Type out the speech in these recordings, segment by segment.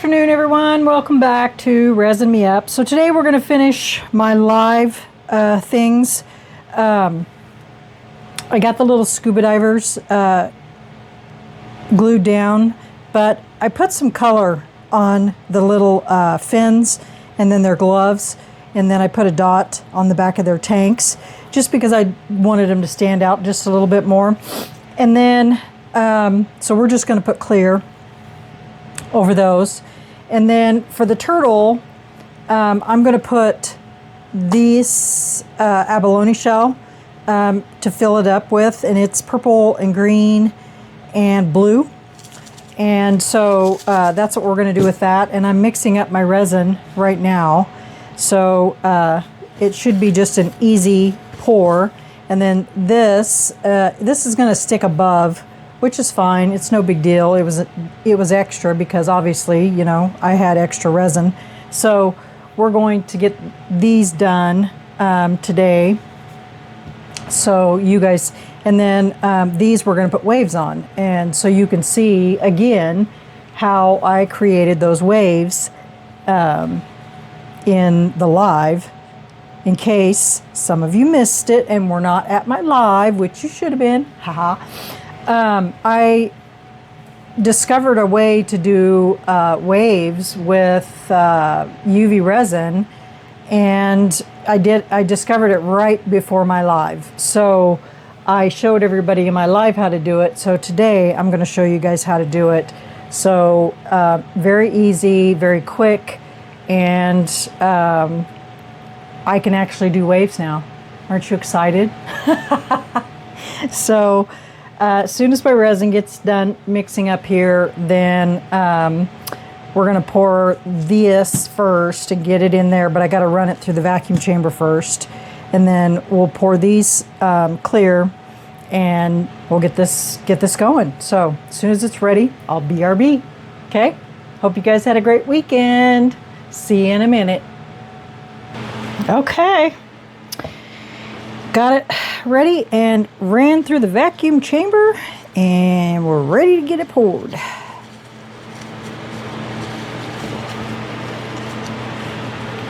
afternoon, everyone. Welcome back to Resin Me Up. So today we're going to finish my live things. I got the little scuba divers glued down, but I put some color on the little fins and then their gloves, and then I put a dot on the back of their tanks just because I wanted them to stand out just a little bit more. And then so we're just going to put clear over those. And then for the turtle, I'm going to put this abalone shell to fill it up with, and it's purple and green and blue. And so that's what we're going to do with that. And I'm mixing up my resin right now, so it should be just an easy pour. And then this is going to stick above, which is fine. It's no big deal. It was extra because obviously, you know, I had extra resin. So we're going to get these done today. So you guys, and then these we're going to put waves on. And so you can see again how I created those waves in the live, in case some of you missed it and were not at my live, which you should have been. Haha. I discovered a way to do waves with UV resin, and I discovered it right before my live. So I showed everybody in my live how to do it. So today I'm going to show you guys how to do it. So very easy, very quick, and I can actually do waves now. Aren't you excited? So as soon as my resin gets done mixing up here, then we're going to pour this first and get it in there, but I got to run it through the vacuum chamber first, and then we'll pour these clear, and we'll get this going. So as soon as it's ready, I'll BRB. Okay? Hope you guys had a great weekend. See you in a minute. Okay. Got it ready and ran through the vacuum chamber, and we're ready to get it poured.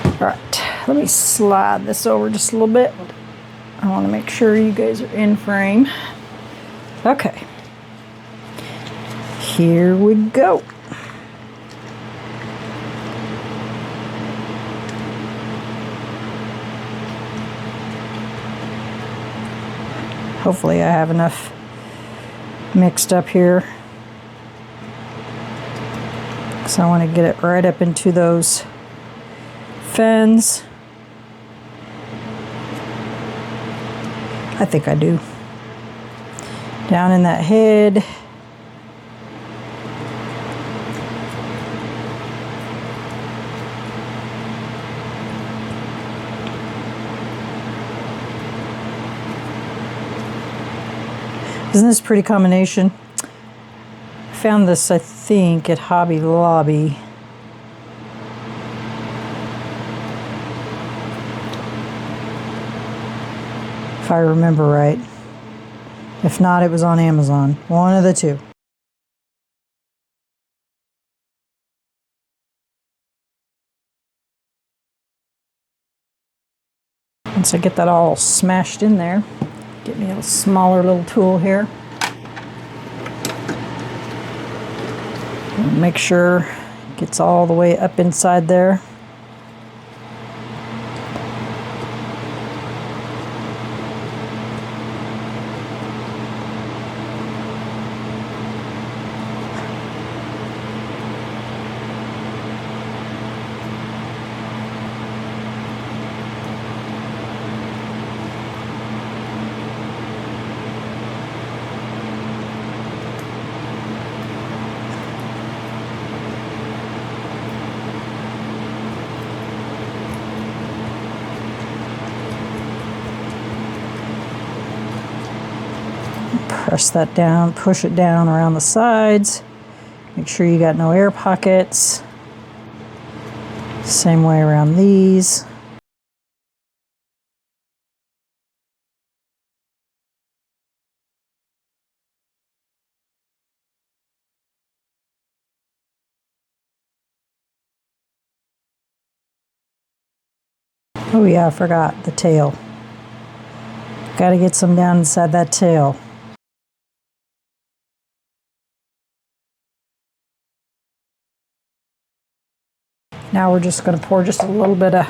All right, let me slide this over just a little bit. I want to make sure you guys are in frame. Okay, here we go. Hopefully I have enough mixed up here, so I want to get it right up into those fins. I think I do. Down in that head. Isn't this a pretty combination? I found this, I think, at Hobby Lobby. If I remember right. If not, it was on Amazon. One of the two. Once I get that all smashed in there, get me a smaller little tool here. Make sure it gets all the way up inside there. Press that down, push it down around the sides. Make sure you got no air pockets. Same way around these. Oh yeah, I forgot the tail. Got to get some down inside that tail. Now we're just going to pour just a little bit of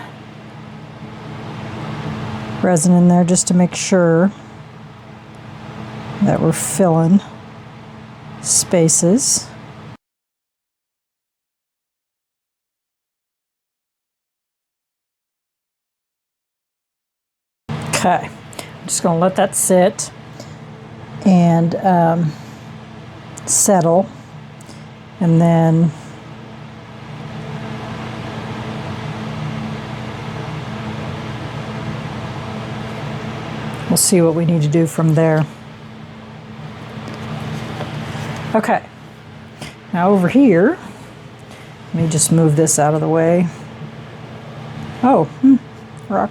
resin in there just to make sure that we're filling spaces. Okay, I'm just going to let that sit and settle, and then we'll see what we need to do from there. Okay, now over here, let me just move this out of the way. Oh, rock.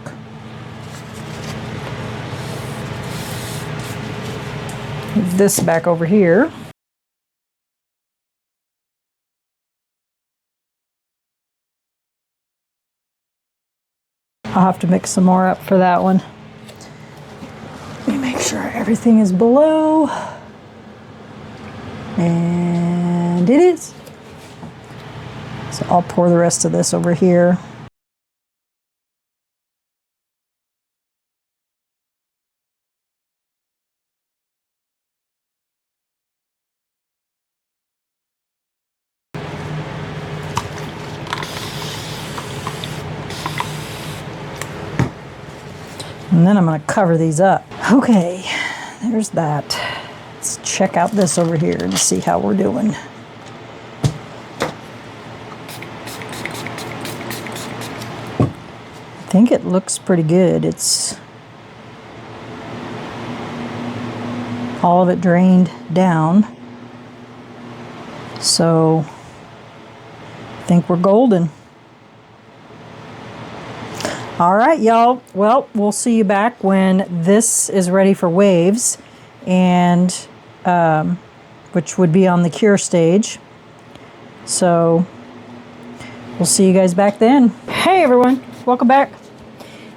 Move this back over here. I'll have to mix some more up for that one. Let me make sure everything is below. And it is. So I'll pour the rest of this over here. And then I'm going to cover these up. Okay, there's that. Let's check out this over here and see how we're doing. I think it looks pretty good. It's all of it drained down. So I think we're golden. All right, y'all. Well, we'll see you back when this is ready for waves, and which would be on the cure stage. So we'll see you guys back then. Hey everyone, welcome back.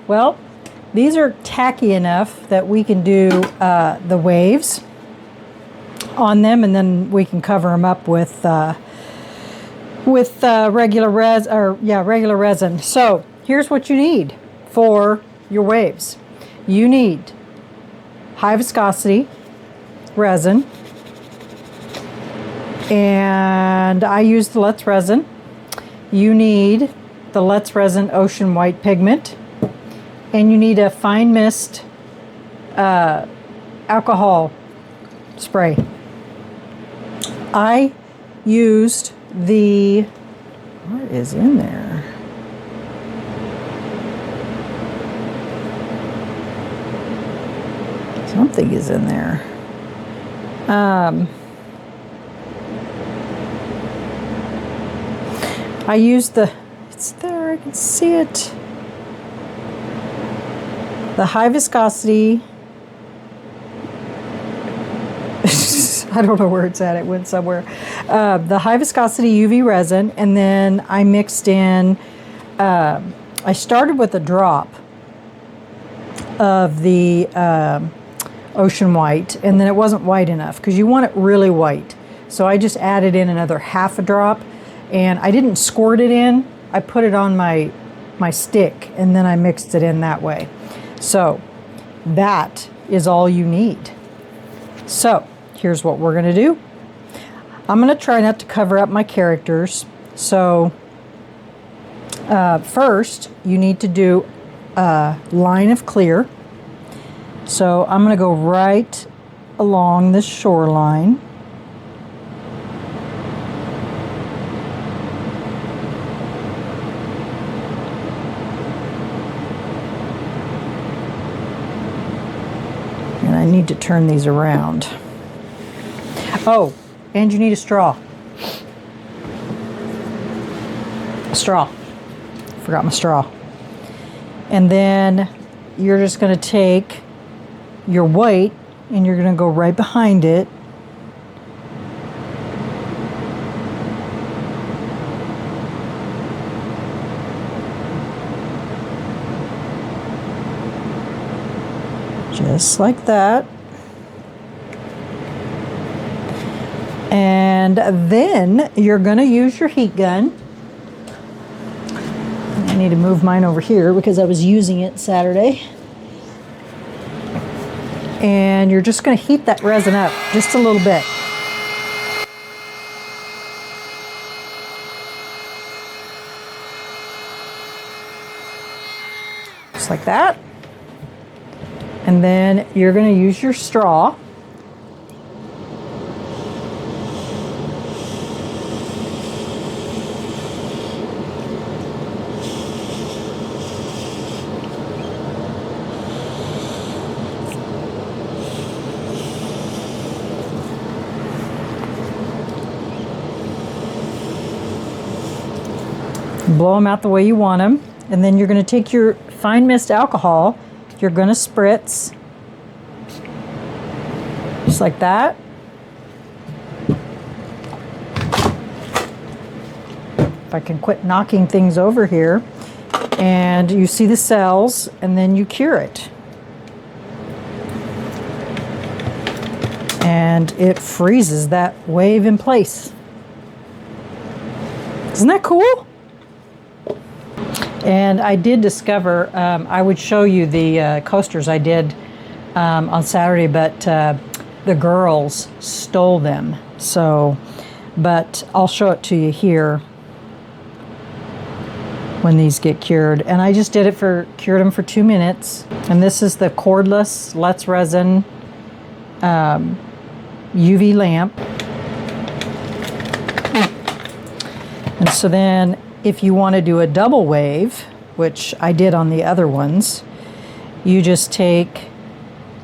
Well, these are tacky enough that we can do the waves on them, and then we can cover them up with regular resin. So here's what you need for your waves. You need high viscosity resin, and I use the Let's Resin. You need the Let's Resin Ocean White pigment, and you need a fine mist alcohol spray. I used the, what is in there? Something is in there. I used the, it's there, I can see it. The high viscosity, I don't know where it's at, it went somewhere. The high viscosity UV resin, and then I mixed in, I started with a drop of the Ocean White, and then it wasn't white enough because you want it really white. So I just added in another half a drop, and I didn't squirt it in. I put it on my stick, and then I mixed it in that way. So that is all you need. So here's what we're gonna do. I'm gonna try not to cover up my characters. So first you need to do a line of clear. So I'm going to go right along this shoreline. And I need to turn these around. Oh, and you need a straw. A straw. Forgot my straw. And then you're just going to take your white, and you're going to go right behind it. Just like that. And then you're going to use your heat gun. I need to move mine over here because I was using it Saturday. And you're just going to heat that resin up just a little bit. Just like that. And then you're going to use your straw. Blow them out the way you want them. And then you're going to take your fine mist alcohol. You're going to spritz. Just like that. If I can quit knocking things over here. And you see the cells, and then you cure it. And it freezes that wave in place. Isn't that cool? And I did discover, I would show you the coasters I did on Saturday, but the girls stole them. So, but I'll show it to you here when these get cured. And I just cured them for 2 minutes. And this is the cordless Let's Resin UV lamp. And so then if you want to do a double wave, which I did on the other ones, you just take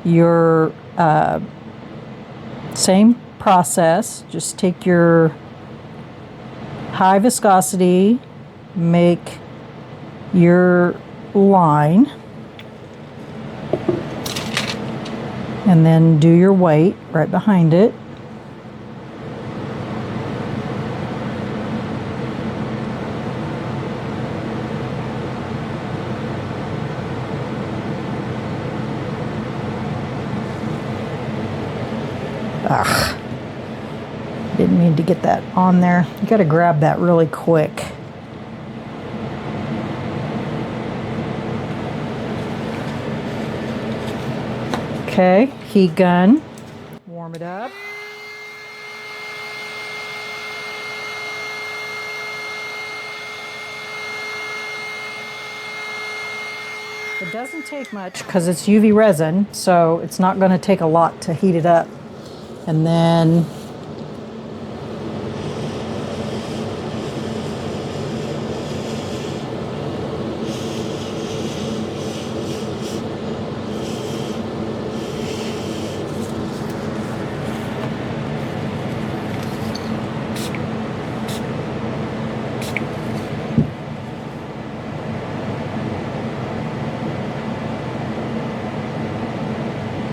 your same process, just take your high viscosity, make your line, and then do your weight right behind it. Ugh, didn't mean to get that on there. You got to grab that really quick. Okay, heat gun, warm it up. It doesn't take much because it's UV resin, so it's not going to take a lot to heat it up. And then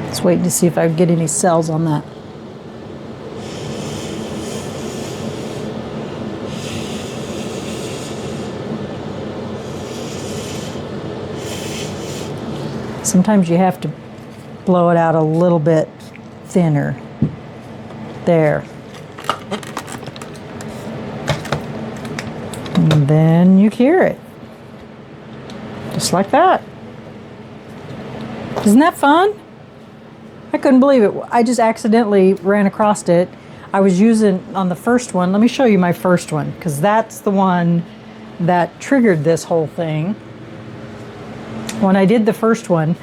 let's wait to see if I get any cells on that. Sometimes you have to blow it out a little bit thinner. There. And then you cure it. Just like that. Isn't that fun? I couldn't believe it. I just accidentally ran across it. I was using on the first one. Let me show you my first one, because that's the one that triggered this whole thing. When I did the first one,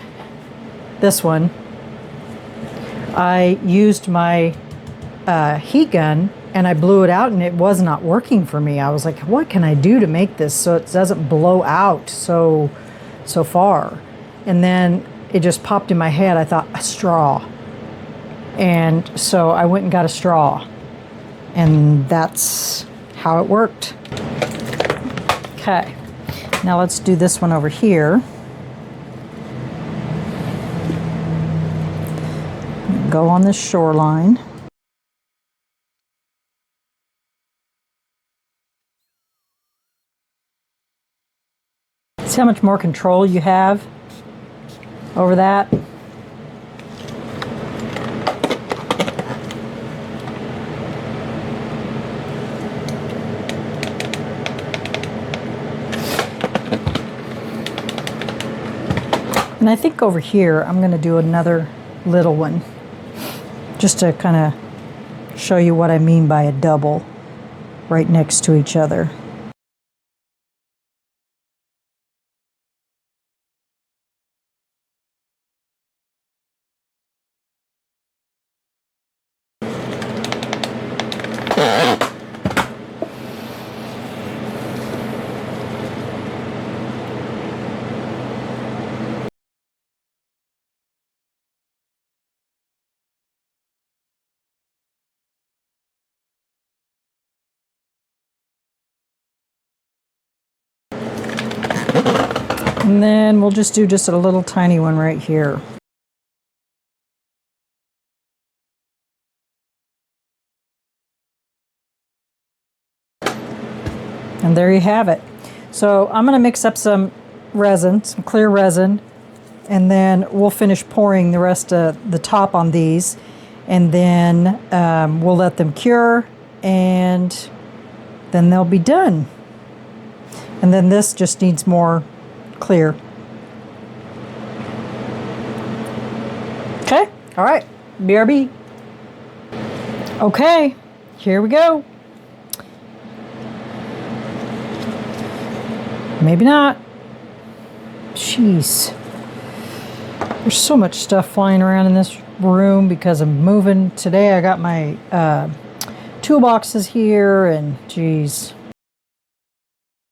this one, I used my heat gun and I blew it out and it was not working for me. I was like, what can I do to make this so it doesn't blow out so far? And then it just popped in my head. I thought, a straw. And so I went and got a straw. And that's how it worked. Okay, now let's do this one over here. Go on this shoreline. See how much more control you have over that? And I think over here I'm going to do another little one, just to kind of show you what I mean by a double right next to each other. And then we'll just do just a little tiny one right here. And there you have it. So I'm going to mix up some resin, some clear resin, and then we'll finish pouring the rest of the top on these, and then we'll let them cure, and then they'll be done. And then this just needs more clear. Okay, all right, BRB. Okay, here we go. Maybe not. Jeez. There's so much stuff flying around in this room because I'm moving. Today I got my toolboxes here, and geez.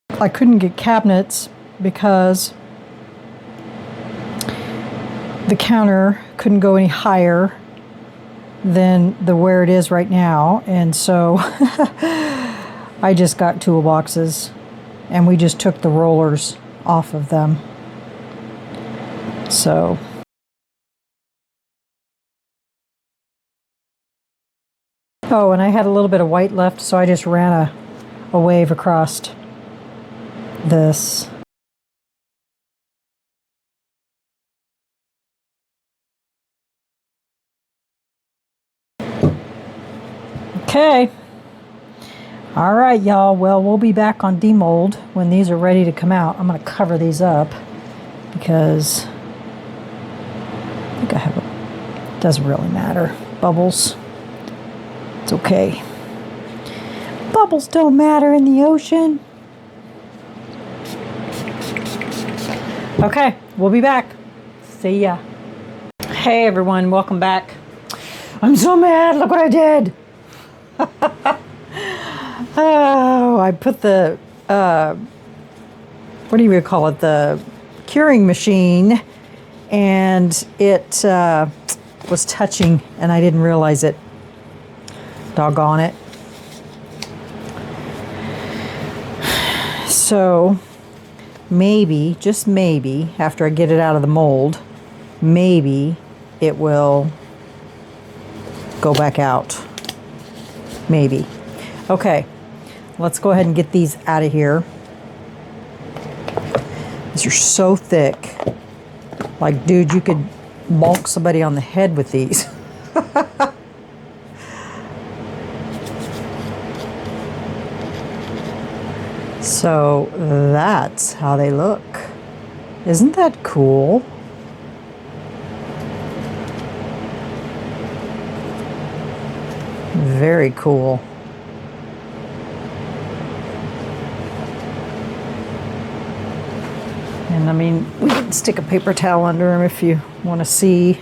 I couldn't get cabinets because the counter couldn't go any higher than where it is right now, and so I just got toolboxes, and we just took the rollers off of them. So oh, and I had a little bit of white left, so I just ran a wave across this. Okay. All right, y'all. Well, we'll be back on demold when these are ready to come out. I'm going to cover these up because I think I have a... Doesn't really matter. Bubbles. It's okay. Bubbles don't matter in the ocean. Okay, we'll be back. See ya. Hey everyone, welcome back. I'm so mad. Look what I did. Oh, I put the, what do you call it? The curing machine, and it was touching, and I didn't realize it. Doggone it. So maybe, just maybe, after I get it out of the mold, maybe it will go back out. Maybe. Okay, let's go ahead and get these out of here. These are so thick. Like, dude, you could bonk somebody on the head with these. So that's how they look. Isn't that cool? Very cool. And I mean, we can stick a paper towel under them if you want to see.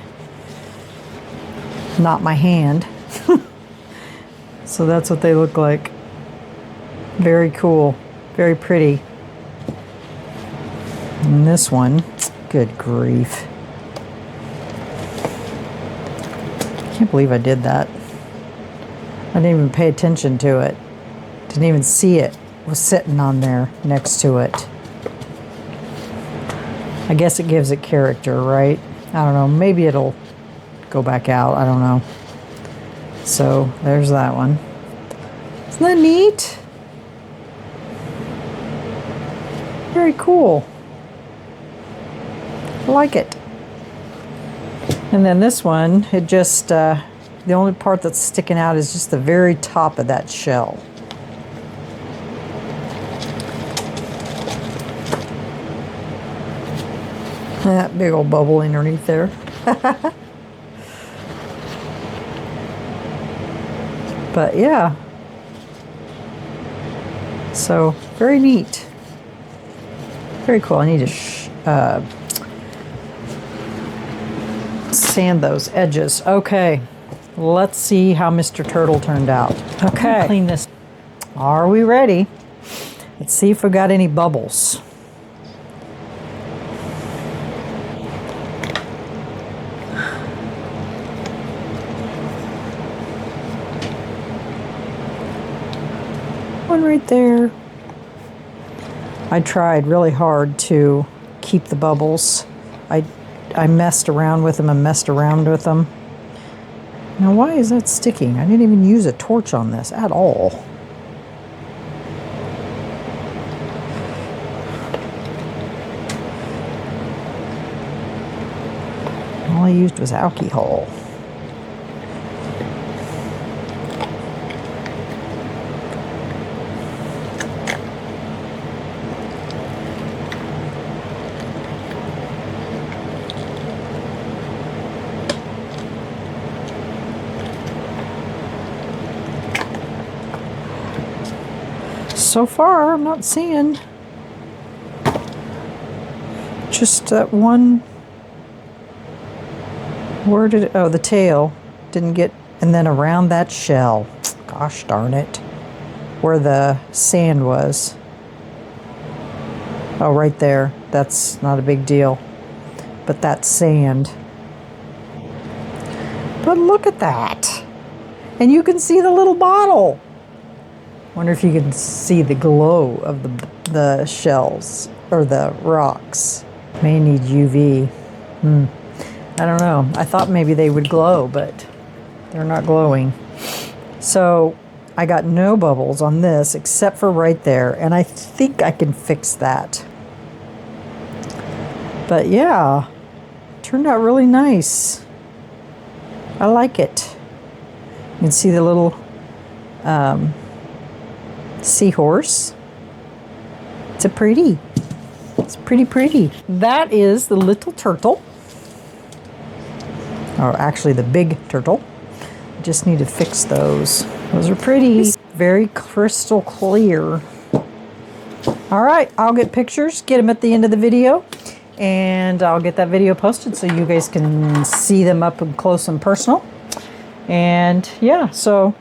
Not my hand. So that's what they look like. Very cool. Very pretty. And this one, good grief. I can't believe I did that. I didn't even pay attention to it. Didn't even see it. It was sitting on there next to it. I guess it gives it character, right? I don't know. Maybe it'll go back out. I don't know. So there's that one. Isn't that neat? Very cool. I like it. And then this one, it just, the only part that's sticking out is just the very top of that shell. That big old bubble underneath there. But yeah. So, very neat. Very cool. I need to sand those edges. Okay. Let's see how Mr. Turtle turned out. Okay. Clean this. Are we ready? Let's see if we got any bubbles. One right there. I tried really hard to keep the bubbles. I messed around with them and messed around with them. Now why is that sticking? I didn't even use a torch on this at all. All I used was alcohol. So far, I'm not seeing just that one. Where did it, oh, the tail didn't get, and then around that shell. Gosh darn it. Where the sand was. Oh, right there. That's not a big deal. But that's sand. But look at that. And you can see the little bottle. Wonder if you can see the glow of the shells or the rocks. May need UV. I don't know. I thought maybe they would glow, but they're not glowing. So I got no bubbles on this except for right there, and I think I can fix that. But yeah, turned out really nice. I like it. You can see the little seahorse. It's pretty. It's pretty. That is the little turtle. Or actually the big turtle. Just need to fix those. Those are pretty. Very crystal clear. All right, I'll get pictures, get them at the end of the video, and I'll get that video posted so you guys can see them up and close and personal. And yeah, so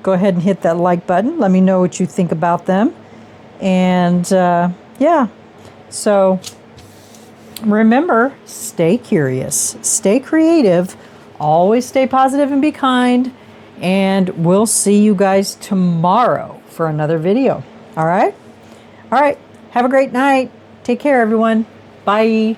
go ahead and hit that like button. Let me know what you think about them. And yeah, so remember, stay curious, stay creative, always stay positive and be kind, and we'll see you guys tomorrow for another video. All right? All right. Have a great night. Take care, everyone. Bye.